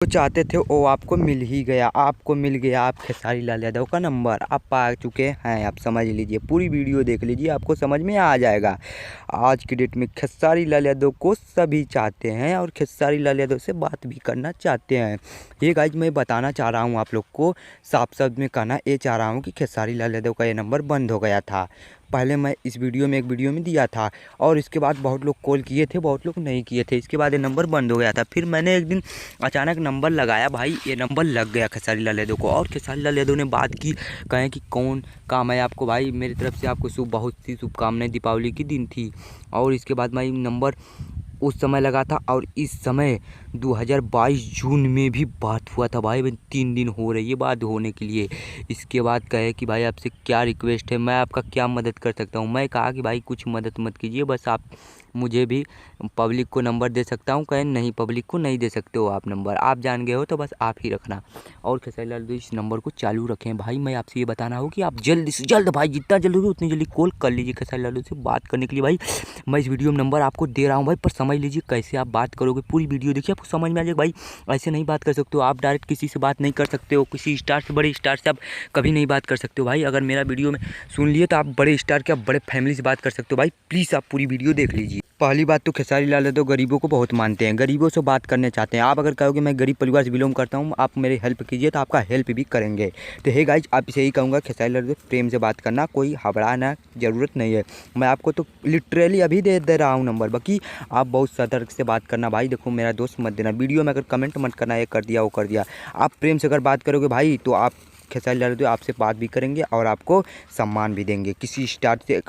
जो चाहते थे वो आपको मिल ही गया। आपको मिल गया आप खेसारी लाल यादव का नंबर आप पा चुके हैं। आप समझ लीजिए, पूरी वीडियो देख लीजिए, आपको समझ में आ जाएगा। आज की डेट में खेसारी लाल यादव को सभी चाहते हैं और खेसारी लाल यादव से बात भी करना चाहते हैं। ये गाइज मैं बताना चाह रहा हूँ आप लोग को, साफ शब्द में कहना ये चाह रहा हूँ कि खेसारी लाल यादव का ये नंबर बंद हो गया था। पहले मैं इस वीडियो में एक वीडियो में दिया था और इसके बाद बहुत लोग कॉल किए थे, बहुत लोग नहीं किए थे। इसके बाद ये नंबर बंद हो गया था। फिर मैंने एक दिन अचानक नंबर लगाया, भाई ये नंबर लग गया खेसारी लाल यादव को। और खेसारी लाल यादव ने बात की, कहें कि कौन काम है आपको। भाई मेरी तरफ से आपको बहुत सी शुभकामनाएं, दीपावली की दिन थी। और इसके बाद मैं नंबर उस समय लगा था और इस समय 2022 जून में भी बात हुआ था। भाई 3 दिन हो रही है बात होने के लिए। इसके बाद कहे कि भाई आपसे क्या रिक्वेस्ट है, मैं आपका क्या मदद कर सकता हूँ। मैं कहा कि भाई कुछ मदद मत कीजिए, बस आप मुझे भी पब्लिक को नंबर दे सकता हूँ। कहें नहीं, पब्लिक को नहीं दे सकते हो आप नंबर, आप जान गए हो तो बस आप ही रखना। और खेसारी लाल यादव इस नंबर को चालू रखें। भाई मैं आपसे ये बताना हो कि आप जल्द से जल्द, भाई जितना जल्द हो उतनी जल्दी कॉल कर लीजिए खेसारी लाल यादव से बात करने के लिए। भाई मैं इस वीडियो में नंबर आपको दे रहा हूँ भाई, पर समझ लीजिए कैसे आप बात करोगे। पूरी वीडियो देखिए, आपको समझ में आ जाएगा। भाई ऐसे नहीं बात कर सकते हो आप, डायरेक्ट किसी से बात नहीं कर सकते हो। किसी स्टार से, बड़े स्टार से आप कभी नहीं बात कर सकते हो। भाई अगर मेरा वीडियो में सुन लिए तो आप बड़े स्टार के, आप बड़े फैमिली से बात कर सकते हो। भाई प्लीज़ आप पूरी वीडियो देख लीजिए। पहली बात तो खेसारी लाल यादव गरीबों को बहुत मानते हैं, गरीबों से बात करने चाहते हैं। आप अगर कहोगे मैं गरीब परिवार से बिलोंग करता हूँ, आप मेरी हेल्प कीजिए, तो आपका हेल्प भी करेंगे। तो हे गाइज, आप इसे ही कहूँगा, खेसारी लाल यादव प्रेम से बात करना, कोई घबराना ज़रूरत नहीं है। मैं आपको तो लिटरली अभी दे रहा हूँ नंबर, बाकी आप बहुत सतर्क से बात करना। भाई देखो मेरा दोस्त मत देना, वीडियो में अगर कमेंट मत करना ये कर दिया वो कर दिया। आप प्रेम से अगर बात करोगे भाई तो आप खेसारी लाल यादव आपसे बात भी करेंगे और आपको सम्मान भी देंगे। किसी स्टार से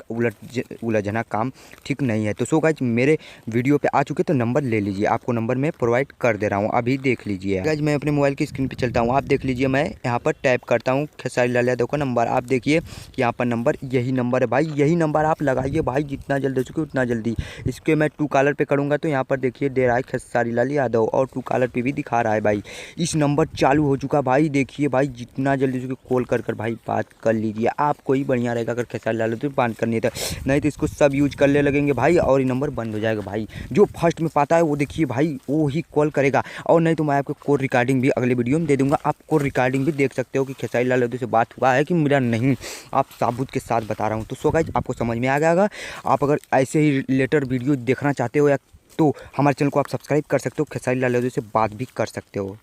उलझना काम ठीक नहीं है। तो सो गाइज मेरे वीडियो पे आ चुके तो नंबर ले लीजिए, आपको नंबर मैं प्रोवाइड कर दे रहा हूँ, अभी देख लीजिए। गाइज मैं अपने मोबाइल की स्क्रीन पे चलता हूँ, आप देख लीजिए। मैं यहाँ पर टैप करता हूँ खेसारी लाल यादव का नंबर, आप देखिए यहाँ पर नंबर, यही नंबर है भाई, यही नंबर आप लगाइए भाई, जितना जल्द हो सके उतना जल्दी। इसके मैं ट्रू कॉलर पे करूँगा तो यहाँ पर देखिए दे रहा है खेसारी लाल यादव और ट्रू कॉलर पे भी दिखा रहा है। भाई इस नंबर चालू हो चुका भाई, देखिए भाई जितना जल्दी हो सके कॉल कर भाई बात कर लीजिए। आपको ही बढ़िया रहेगा अगर खेसारी लाल यादव बात करनी है तो, नहीं तो इसको सब यूज करने लगेंगे भाई और ये नंबर बंद हो जाएगा। भाई जो फर्स्ट में पाता है वो देखिए भाई वो ही कॉल करेगा, और नहीं तो मैं आपको कॉल रिकॉर्डिंग भी अगले वीडियो में दे दूंगा। आप कॉल रिकॉर्डिंग भी देख सकते हो कि खेसारी लाल यादव से बात हुआ है कि मेरा नहीं, आप साबुत के साथ बता रहा हूँ। तो सो गाइस आपको समझ में आ गया। आप अगर ऐसे ही रिलेटेड वीडियो देखना चाहते हो या तो हमारे चैनल को आप सब्सक्राइब कर सकते हो, खेसारी लाल यादव से बात भी कर सकते हो।